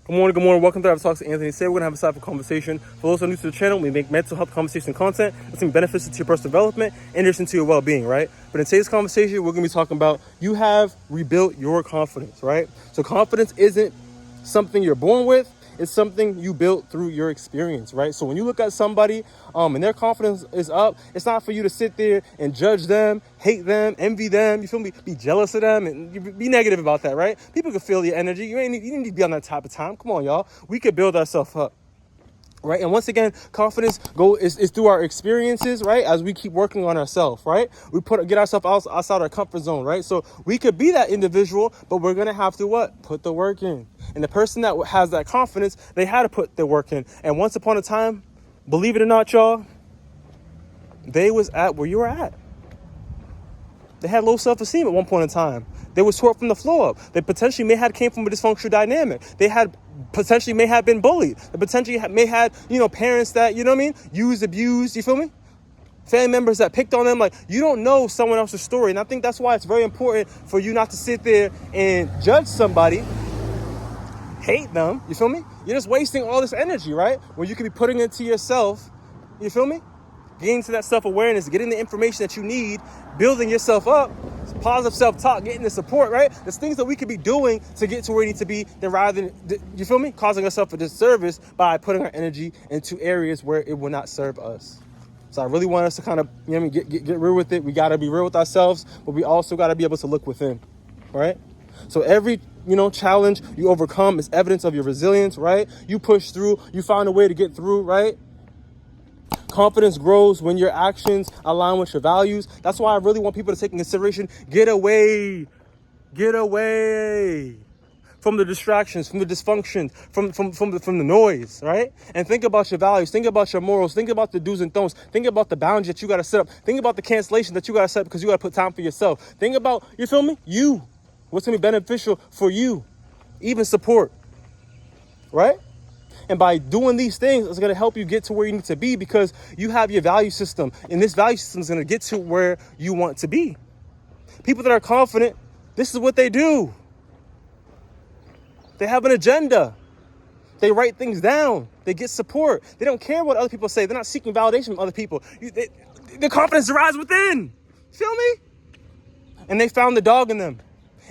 Good morning, good morning. Welcome to Have Talks with Anthony. Today we're going to have a insightful conversation. For those who are new to the channel, we make mental health conversation content that's going to be beneficial to your personal development and interesting to your well-being, right? But in today's conversation, we're going to be talking about you have rebuilt your confidence, right? So confidence isn't something you're born with. It's something you built through your experience, right? So when you look at somebody and their confidence is up, it's not for you to sit there and judge them, hate them, envy them, you feel me? Be jealous of them and be negative about that, right? People can feel your energy. You need to be on that type of time. Come on, y'all. We could build ourselves up. Right. And once again, confidence is through our experiences, right? As we keep working on ourselves, right? We get ourselves outside our comfort zone, right? So we could be that individual, but we're going to have to what? Put the work in. And the person that has that confidence, they had to put the work in. And once upon a time, believe it or not, y'all, they was at where you were at. They had low self-esteem at one point in time. They were swept from the floor up. They potentially may have came from a dysfunctional dynamic. They had potentially may have been bullied. They potentially may have, parents that, used, abused, you feel me? Family members that picked on them. Like, you don't know someone else's story. And I think that's why it's very important for you not to sit there and judge somebody, hate them, you feel me? You're just wasting all this energy, right? When you could be putting it to yourself, you feel me? Getting to that self-awareness, getting the information that you need, building yourself up, positive self-talk, getting the support, right? There's things that we could be doing to get to where we need to be than rather than, you feel me? Causing ourselves a disservice by putting our energy into areas where it will not serve us. So I really want us to kind of, get real with it. We got to be real with ourselves, but we also got to be able to look within, right? So every, challenge you overcome is evidence of your resilience, right? You push through, you find a way to get through, right? Confidence grows when your actions align with your values. That's why I really want people to take in consideration, get away from the distractions, from the dysfunction, from the noise, right? And think about your values, think about your morals, think about the do's and don'ts, think about the boundaries that you got to set up, think about the cancellation that you got to set up because you got to put time for yourself. Think about, you feel me? What's going to be beneficial for you, even support, right? And by doing these things, it's going to help you get to where you need to be because you have your value system. And this value system is going to get to where you want to be. People that are confident, this is what they do. They have an agenda. They write things down. They get support. They don't care what other people say. They're not seeking validation from other people. Their confidence derives within. Feel me? And they found the dog in them.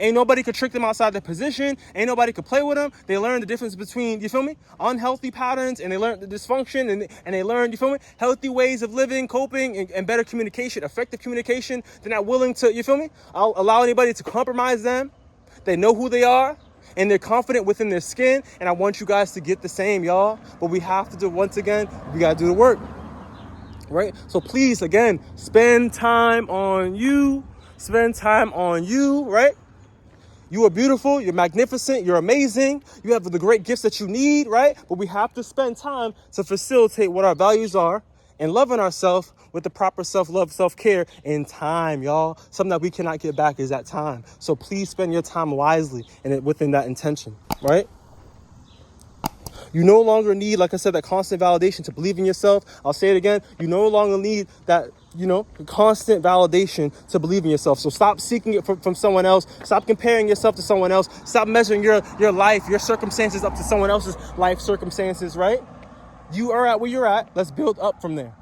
Ain't nobody could trick them outside their position. Ain't nobody could play with them. They learned the difference between, you feel me, unhealthy patterns, and they learned the dysfunction, and they learned, you feel me, healthy ways of living, coping, and better communication, effective communication. They're not willing to, you feel me, allow anybody to compromise them. They know who they are, and they're confident within their skin, and I want you guys to get the same, y'all. But we have to do, once again, we got to do the work, right? So please, again, spend time on you, right? You are beautiful, you're magnificent, you're amazing, you have the great gifts that you need, right? But we have to spend time to facilitate what our values are and loving ourselves with the proper self-love, self-care in time, y'all. Something that we cannot get back is that time. So please spend your time wisely and within that intention, right? You no longer need, like I said, that constant validation to believe in yourself. I'll say it again. You no longer need that, constant validation to believe in yourself. So stop seeking it from someone else. Stop comparing yourself to someone else. Stop measuring your life, your circumstances up to someone else's life circumstances, right? You are at where you're at. Let's build up from there.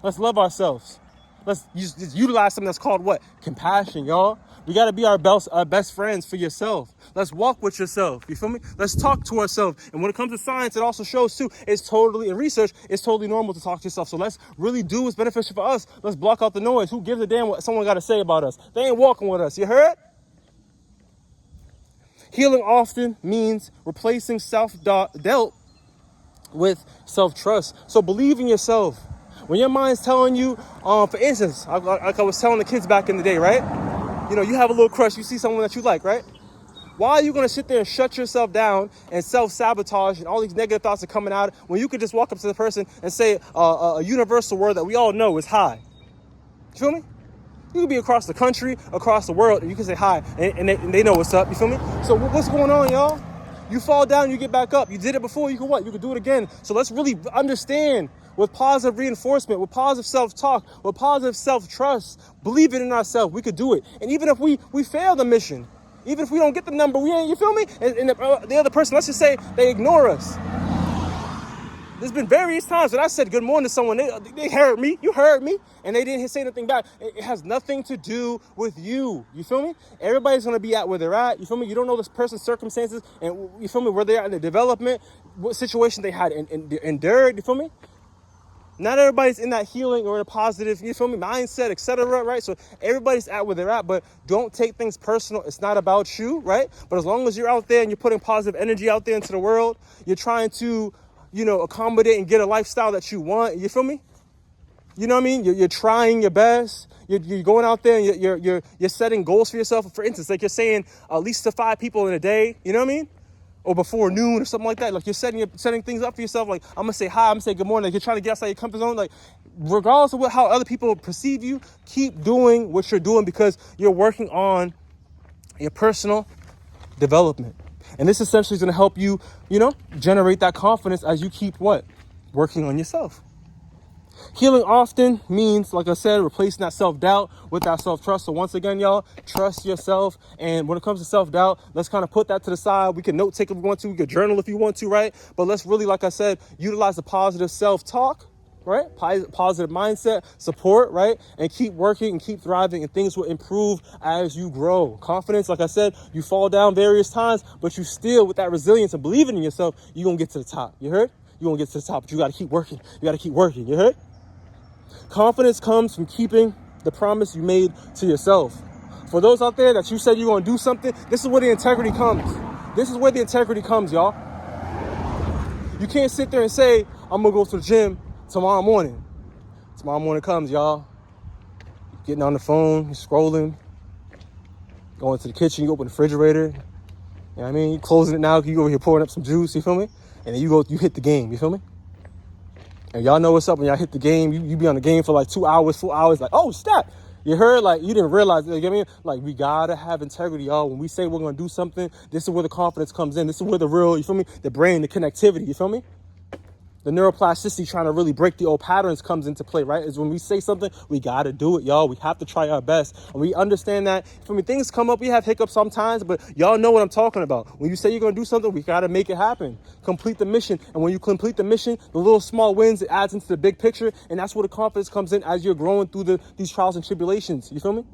Let's love ourselves. Let's utilize something that's called what? Compassion, y'all. We got to be our best friends for yourself. Let's walk with yourself. You feel me? Let's talk to ourselves. And when it comes to science, it also shows too, in research, it's totally normal to talk to yourself. So let's really do what's beneficial for us. Let's block out the noise. Who gives a damn what someone got to say about us? They ain't walking with us. You heard? Healing often means replacing self-doubt with self-trust. So believe in yourself. When your mind's telling you, for instance, like I was telling the kids back in the day, right? You have a little crush, you see someone that you like, right? Why are you going to sit there and shut yourself down and self-sabotage and all these negative thoughts are coming out when you could just walk up to the person and say a universal word that we all know is hi? You feel me? You could be across the country, across the world, and you can say hi, and they know what's up, you feel me? So what's going on, y'all? You fall down, you get back up. You did it before, you can what? You can do it again. So let's really understand with positive reinforcement, with positive self-talk, with positive self-trust, believe it in ourselves, we could do it. And even if we fail the mission, Even if we don't get the number, we ain't, you feel me? And the other person, let's just say they ignore us. There's been various times that I said good morning to someone, they heard me, you heard me, and they didn't say anything back. It has nothing to do with you. You feel me? Everybody's gonna be at where they're at. You feel me? You don't know this person's circumstances, and you feel me, where they're at in the development, what situation they had endured. You feel me? Not everybody's in that healing or a positive, you feel me, mindset, etc., right? So everybody's at where they're at, but don't take things personal. It's not about you, right? But as long as you're out there and you're putting positive energy out there into the world, you're trying to, accommodate and get a lifestyle that you want. You feel me? You know what I mean? You're trying your best. You're going out there and you're setting goals for yourself. For instance, like you're saying at least to 5 people in a day. You know what I mean? Or before noon or something like that. Like you're setting things up for yourself. Like I'm gonna say hi. I'm gonna say good morning. Like you're trying to get outside your comfort zone. Like regardless of how other people perceive you, keep doing what you're doing because you're working on your personal development. And this essentially is going to help you, generate that confidence as you keep working on yourself. Healing often means, like I said, replacing that self-doubt with that self-trust. So once again, y'all, trust yourself. And when it comes to self-doubt, let's kind of put that to the side. We can note take if we want to. We can journal if you want to, right? But let's really, like I said, utilize the positive self-talk, right? Positive mindset, support, right? And keep working and keep thriving, and things will improve as you grow. Confidence, like I said, you fall down various times, but you still, with that resilience and believing in yourself, you're going to get to the top. You heard? You're going to get to the top, but you got to keep working. You got to keep working. You heard? Confidence comes from keeping the promise you made to yourself. For those out there that you said you're going to do something, this is where the integrity comes. This is where the integrity comes, y'all. You can't sit there and say, I'm going to go to the gym tomorrow morning. Tomorrow morning comes, y'all. Getting on the phone, you're scrolling, going to the kitchen, you open the refrigerator. You know what I mean? You closing it now, you over here pouring up some juice, you feel me? And then you hit the game, you feel me? And y'all know what's up when y'all hit the game. You be on the game for like 2 hours, 4 hours, like, oh, snap. You heard? Like, you didn't realize, you know what I mean? Like, we gotta have integrity, y'all. When we say we're gonna do something, this is where the confidence comes in. This is where the real, you feel me? The brain, the connectivity, you feel me? The neuroplasticity, trying to really break the old patterns, comes into play, right? Is when we say something, we got to do it, y'all. We have to try our best. And we understand that. For me, things come up, we have hiccups sometimes, but y'all know what I'm talking about. When you say you're going to do something, we got to make it happen. Complete the mission. And when you complete the mission, the little small wins, it adds into the big picture. And that's where the confidence comes in as you're growing through these trials and tribulations. You feel me?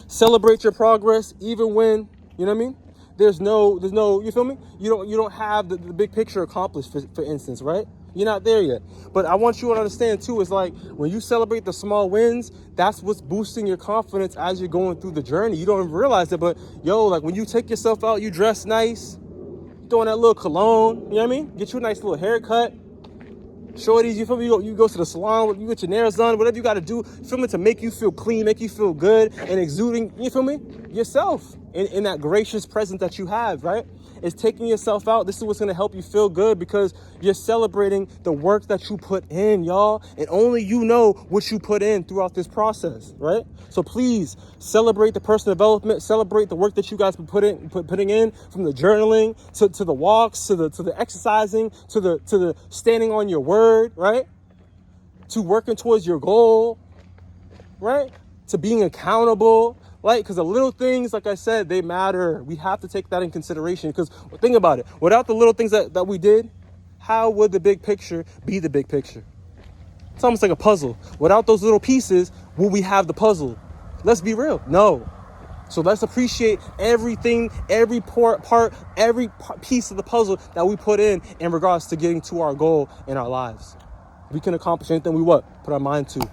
Celebrate your progress, even when, you know what I mean? There's no, you feel me? You don't have the big picture accomplished, for instance, right? You're not there yet. But I want you to understand too, is like when you celebrate the small wins, that's what's boosting your confidence as you're going through the journey. You don't even realize it, but yo, like when you take yourself out, you dress nice, throwing that little cologne, you know what I mean? Get you a nice little haircut. Shorties, you feel me? You go to the salon, you get your nails done, whatever you got to do, you feel me, to make you feel clean, make you feel good, and exuding, you feel me, yourself in that gracious presence that you have, right? It's taking yourself out. This is what's going to help you feel good because you're celebrating the work that you put in, y'all. And only you know what you put in throughout this process, right? So please celebrate the personal development, celebrate the work that you guys been putting in, from the journaling to the walks, to the exercising, to the standing on your word, right? To working towards your goal, right? To being accountable. Like, because the little things, like I said, they matter. We have to take that in consideration because think about it. Without the little things that we did, how would the big picture be the big picture? It's almost like a puzzle. Without those little pieces, will we have the puzzle? Let's be real. No. So let's appreciate everything, every part, every piece of the puzzle that we put in regards to getting to our goal in our lives. We can accomplish anything we put our mind to.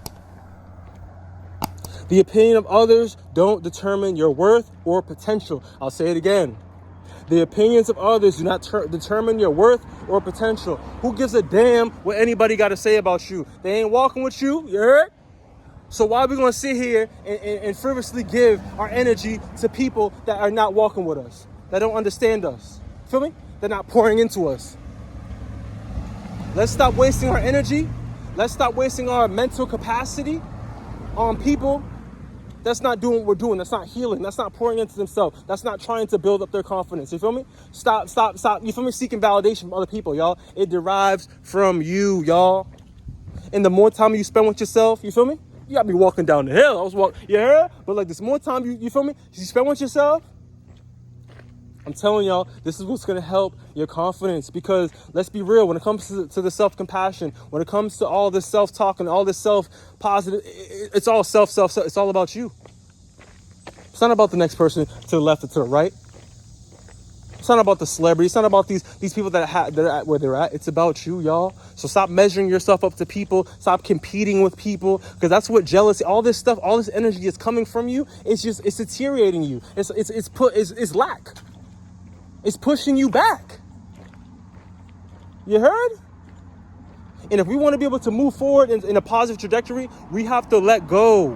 The opinion of others don't determine your worth or potential. I'll say it again. The opinions of others do not determine your worth or potential. Who gives a damn what anybody got to say about you? They ain't walking with you, you heard? So why are we going to sit here and frivolously give our energy to people that are not walking with us, that don't understand us? Feel me? They're not pouring into us. Let's stop wasting our energy. Let's stop wasting our mental capacity on people that's not doing what we're doing. That's not healing. That's not pouring into themselves. That's not trying to build up their confidence. You feel me? Stop. You feel me? Seeking validation from other people, y'all. It derives from you, y'all. And the more time you spend with yourself, you feel me? You got me walking down the hill. I was walking, you heard? But like this more time, you feel me? You spend with yourself. I'm telling y'all, this is what's going to help your confidence, because let's be real, when it comes to the self-compassion, when it comes to all this self-talk and all this self-positive, it's all self. It's all about you. It's not about the next person to the left or to the right. It's not about the celebrity. It's not about these people that are at where they're at. It's about you, y'all. So stop measuring yourself up to people. Stop competing with people, because that's what jealousy, all this stuff, all this energy is coming from you. It's deteriorating you. It's lack. It's pushing you back. You heard? And if we want to be able to move forward in a positive trajectory, we have to let go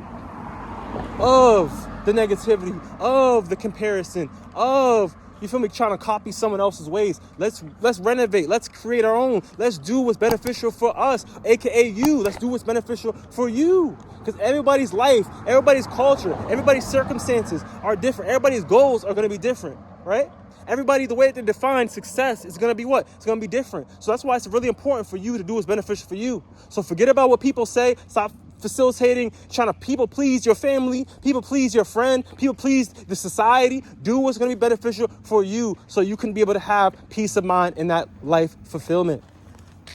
of the negativity, of the comparison, of, you feel me, trying to copy someone else's ways. Let's renovate. Let's create our own. Let's do what's beneficial for us, aka you. Let's do what's beneficial for you. Because everybody's life, everybody's culture, everybody's circumstances are different. Everybody's goals are going to be different, right? Everybody, the way that they define success is going to be what? It's going to be different. So that's why it's really important for you to do what's beneficial for you. So forget about what people say. Stop facilitating, trying to people please your family, people please your friend, people please the society. Do what's going to be beneficial for you, so you can be able to have peace of mind in that life fulfillment,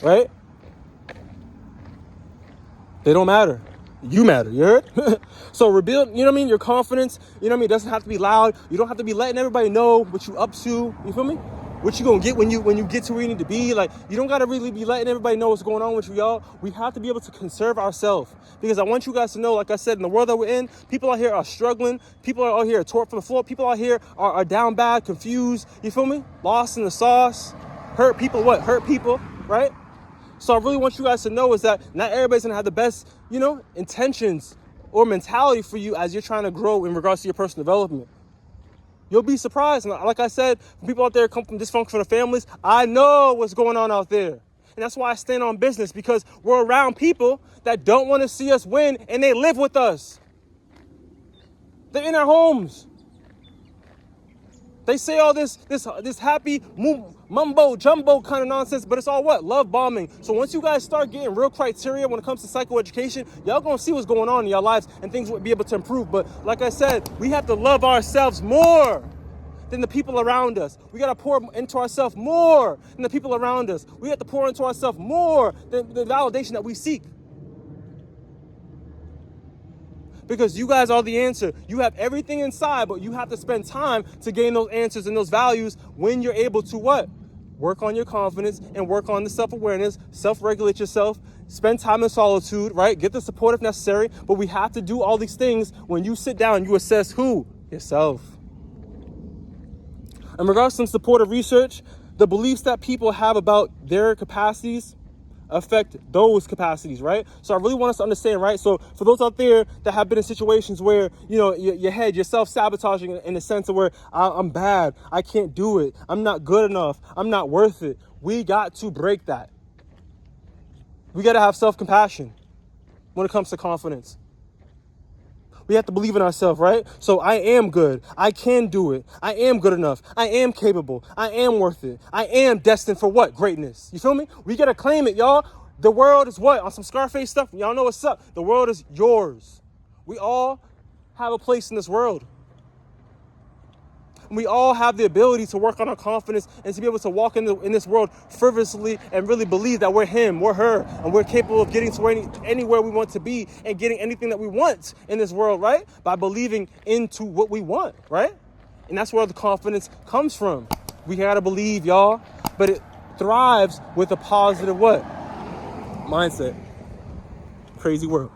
right? They don't matter. You matter, you heard? So rebuild, you know what I mean? Your confidence, you know what I mean? It doesn't have to be loud. You don't have to be letting everybody know what you up to. You feel me? What you gonna get when you get to where you need to be. Like, you don't gotta really be letting everybody know what's going on with you, y'all. We have to be able to conserve ourselves, because I want you guys to know, like I said, in the world that we're in, people out here are struggling. People are out here torn from the floor. People out here are down bad, confused. You feel me? Lost in the sauce. Hurt people, what? Hurt people, right? So I really want you guys to know is that not everybody's gonna have the best, intentions or mentality for you as you're trying to grow in regards to your personal development. You'll be surprised. And like I said, people out there come from dysfunctional families. I know what's going on out there. And that's why I stand on business, because we're around people that don't want to see us win, and they live with us. They're in our homes. They say all this happy mumbo jumbo kind of nonsense, but it's all what? Love bombing. So once you guys start getting real criteria when it comes to psychoeducation, y'all gonna see what's going on in your lives, and things will be able to improve. But like I said, we have to love ourselves more than the people around us. We gotta pour into ourselves more than the people around us. We have to pour into ourselves more than the validation that we seek. Because you guys are the answer. You have everything inside, but you have to spend time to gain those answers and those values when you're able to what? Work on your confidence and work on the self-awareness, self-regulate yourself, spend time in solitude, right? Get the support if necessary. But we have to do all these things when you sit down, you assess who? Yourself. In regards to some supportive research, the beliefs that people have about their capacities affect those capacities, right? So I really want us to understand, right? So for those out there that have been in situations where, your head, you're self-sabotaging in the sense of where I'm bad, I can't do it, I'm not good enough, I'm not worth it. We got to break that. We got to have self-compassion when it comes to confidence. We have to believe in ourselves, right? So I am good. I can do it. I am good enough. I am capable. I am worth it. I am destined for what? Greatness. You feel me? We got to claim it, y'all. The world is what? On some Scarface stuff. Y'all know what's up. The world is yours. We all have a place in this world. And we all have the ability to work on our confidence and to be able to walk in this world frivolously and really believe that we're him, we're her, and we're capable of getting to anywhere we want to be and getting anything that we want in this world, right? By believing into what we want, right? And that's where the confidence comes from. We gotta believe, y'all. But it thrives with a positive what? Mindset. Crazy world.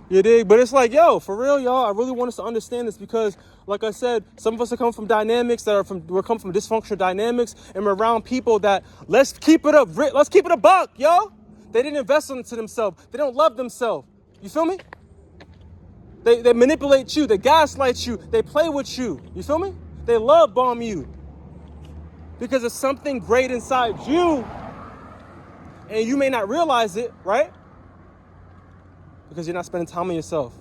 You dig? But it's like, yo, for real, y'all, I really want us to understand this, because like I said, some of us are coming from dynamics we're coming from dysfunctional dynamics, and we're around people that, let's keep it a buck, yo. They didn't invest into themselves. They don't love themselves. You feel me? They manipulate you, they gaslight you, they play with you. You feel me? They love bomb you. Because there's something great inside you, and you may not realize it, right? Because you're not spending time on yourself.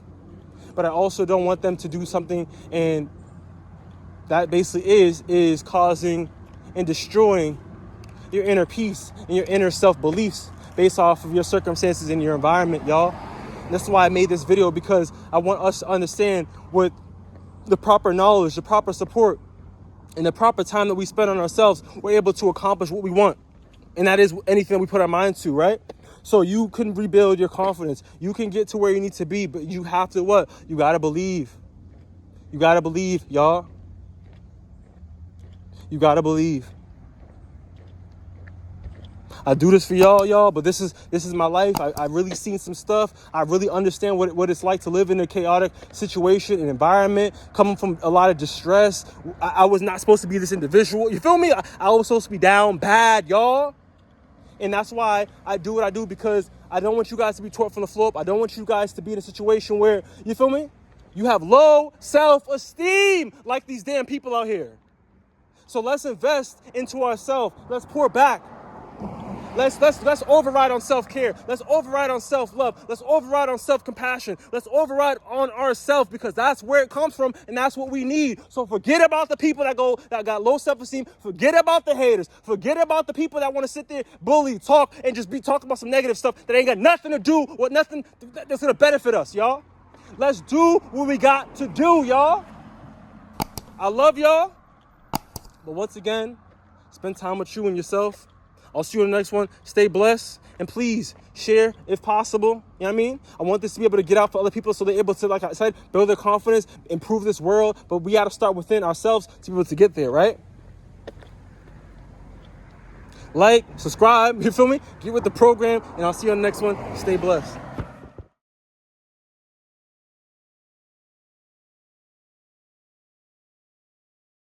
But I also don't want them to do something, and that basically is causing and destroying your inner peace and your inner self-beliefs based off of your circumstances and your environment, y'all. That's why I made this video, because I want us to understand, with the proper knowledge, the proper support, and the proper time that we spend on ourselves, we're able to accomplish what we want. And that is anything we put our mind to, right? So you can rebuild your confidence. You can get to where you need to be, but you have to what? You got to believe. You got to believe, y'all. You got to believe. I do this for y'all, but this is my life. I really seen some stuff. I really understand what it's like to live in a chaotic situation and environment, coming from a lot of distress. I was not supposed to be this individual. You feel me? I was supposed to be down bad, y'all. And that's why I do what I do, because I don't want you guys to be taught from the floor up. I don't want you guys to be in a situation where, you feel me? You have low self-esteem like these damn people out here. So let's invest into ourselves. Let's pour back. Let's override on self-care. Let's override on self-love. Let's override on self-compassion. Let's override on ourselves, because that's where it comes from, and that's what we need. So forget about the people that got low self-esteem. Forget about the haters. Forget about the people that want to sit there, bully, talk, and just be talking about some negative stuff that ain't got nothing to do with nothing that's gonna benefit us, y'all. Let's do what we got to do, y'all. I love y'all. But once again, spend time with you and yourself. I'll see you in the next one. Stay blessed. And please share if possible. You know what I mean? I want this to be able to get out for other people so they're able to, like I said, build their confidence, improve this world. But we got to start within ourselves to be able to get there, right? Like, subscribe, you feel me? Get with the program, and I'll see you on the next one. Stay blessed.